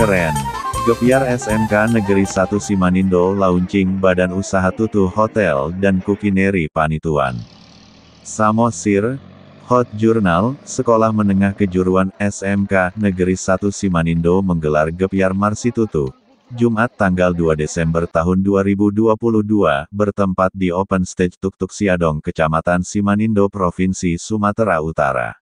Keren. Gebyar SMK Negeri 1 Simanindo launching Badan Usaha Tutu Hotel dan Kukineri Panituan. Samosir, Hot Journal, Sekolah Menengah Kejuruan SMK Negeri 1 Simanindo menggelar Gebyar Marsitutu, Jumat tanggal 2 Desember tahun 2022, bertempat di Open Stage Tuktuk Siadong, Kecamatan Simanindo, Provinsi Sumatera Utara.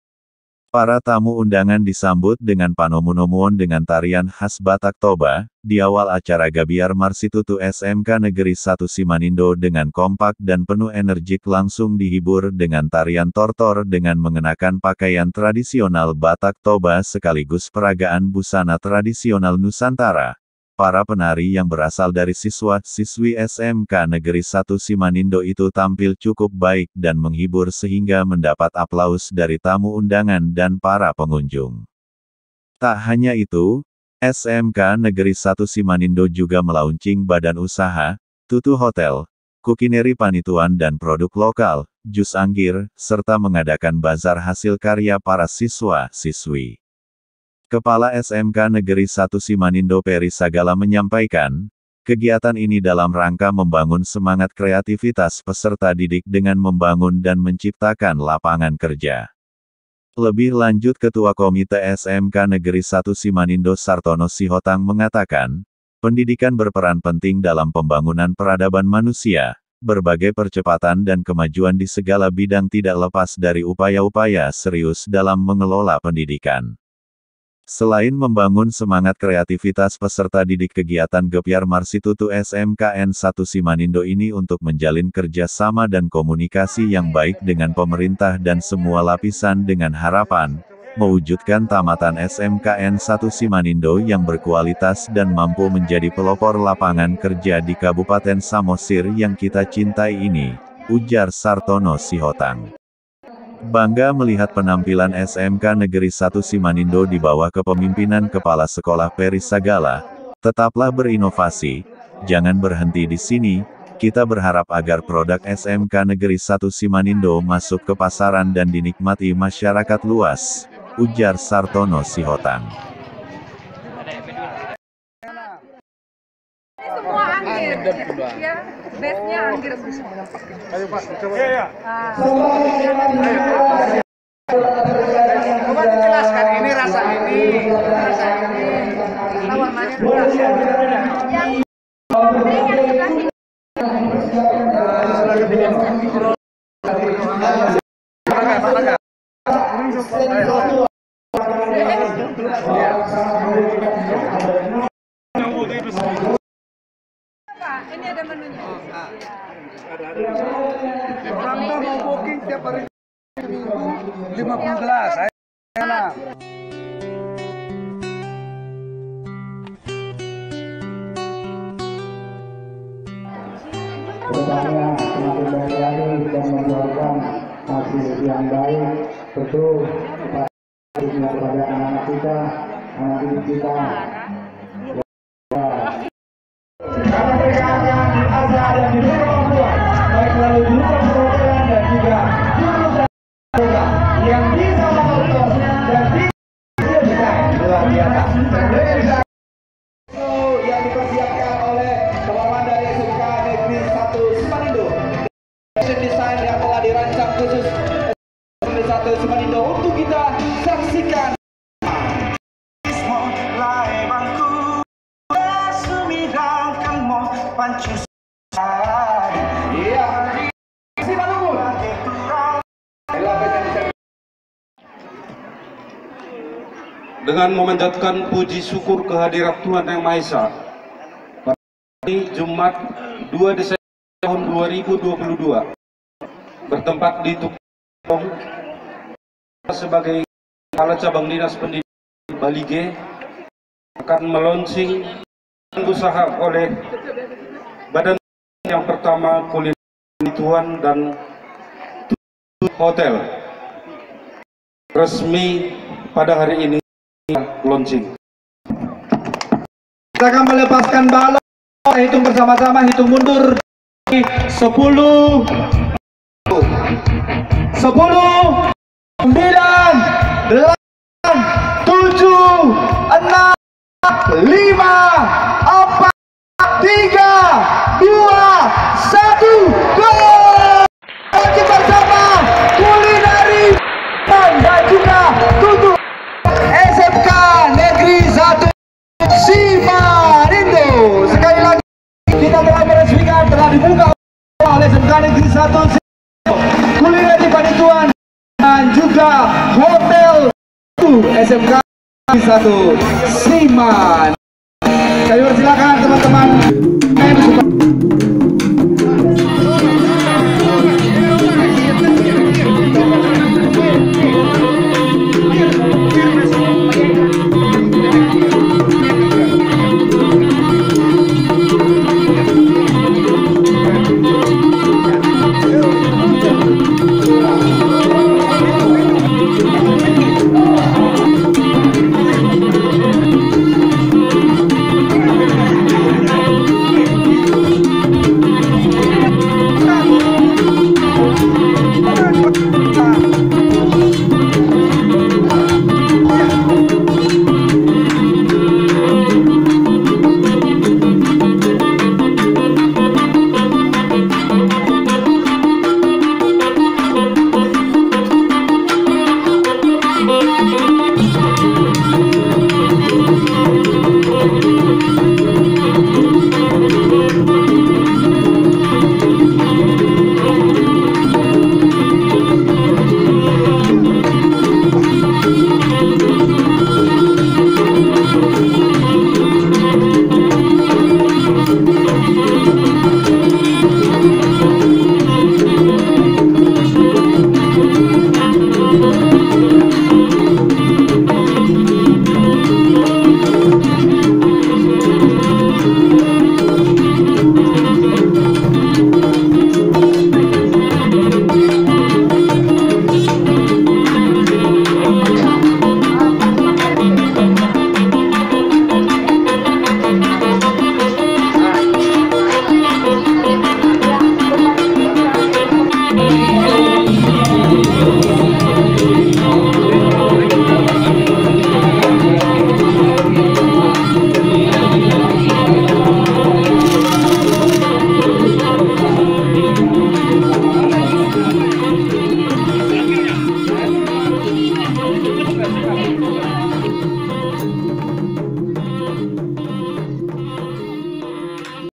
Para tamu undangan disambut dengan panomunomuon dengan tarian khas Batak Toba. Di awal acara Gebyar Marsitutu SMK Negeri 1 Simanindo dengan kompak dan penuh energik langsung dihibur dengan tarian tortor dengan mengenakan pakaian tradisional Batak Toba sekaligus peragaan busana tradisional Nusantara. Para penari yang berasal dari siswa-siswi SMK Negeri 1 Simanindo itu tampil cukup baik dan menghibur sehingga mendapat aplaus dari tamu undangan dan para pengunjung. Tak hanya itu, SMK Negeri 1 Simanindo juga melaunching badan usaha, Tutu Hotel, Kukineri Panituan dan produk lokal, jus anggur, serta mengadakan bazar hasil karya para siswa-siswi. Kepala SMK Negeri 1 Simanindo Peri Sagala menyampaikan, kegiatan ini dalam rangka membangun semangat kreativitas peserta didik dengan membangun dan menciptakan lapangan kerja. Lebih lanjut Ketua Komite SMK Negeri 1 Simanindo Sartono Sihotang mengatakan, pendidikan berperan penting dalam pembangunan peradaban manusia, berbagai percepatan dan kemajuan di segala bidang tidak lepas dari upaya-upaya serius dalam mengelola pendidikan. Selain membangun semangat kreativitas peserta didik, kegiatan Gebyar Marsitutu SMKN 1 Simanindo ini untuk menjalin kerjasama dan komunikasi yang baik dengan pemerintah dan semua lapisan dengan harapan, mewujudkan tamatan SMKN 1 Simanindo yang berkualitas dan mampu menjadi pelopor lapangan kerja di Kabupaten Samosir yang kita cintai ini, ujar Sartono Sihotang. Bangga melihat penampilan SMK Negeri 1 Simanindo di bawah kepemimpinan Kepala Sekolah Peri Sagala. Tetaplah berinovasi, jangan berhenti di sini, kita berharap agar produk SMK Negeri 1 Simanindo masuk ke pasaran dan dinikmati masyarakat luas, ujar Sartono Sihotang. Semua anggir, ya, base-nya anggir semua. Ayo Pak, coba. Iya. Coba dijelaskan, ini rasa ini, warnanya beda. Ini ada menunya. Orang mau booking tiap hari Minggu 50 gelas. Ayo. Kedepannya semakin baik lagi dan mengeluarkan hasil yang baik, betul kepada anak-anak kita, anak didik kita. Karena mereka yang ada dan di luar orang tua, baik melalui guru perprogram dan juga guru dan yang bisa menonton dan bisa luar biasa. Yang dipersiapkan oleh teman-teman dari SMK Negeri 1 Simanindo. Desain yang telah dirancang khusus Negeri 1 Simanindo untuk kita saksikan. Dengan memanjatkan puji syukur kehadirat Tuhan Yang Maha Esa, pada hari Jumat 2 Desember tahun 2022, bertempat di Tukong sebagai Kepala Cabang Dinas Pendidikan Bali G, akan meluncing usaha oleh Badan yang pertama Kulineri Panituan dan Tutu Hotel resmi pada hari ini launching. Kita akan melepaskan balon. Hitung bersama-sama, hitung mundur. 10, 10, 9, 8, 7, 6, 5, 4, 3, 2, 1, go! Launching bersama Kulineri dan juga tutup SMK Negeri 1 Simanindo. Sekali lagi kita telah meresmikan, telah dibuka oleh SMK Negeri 1 Kulineri Panituan dan juga Hotel SMK Negeri 1 Siman. Kami persilakan teman-teman.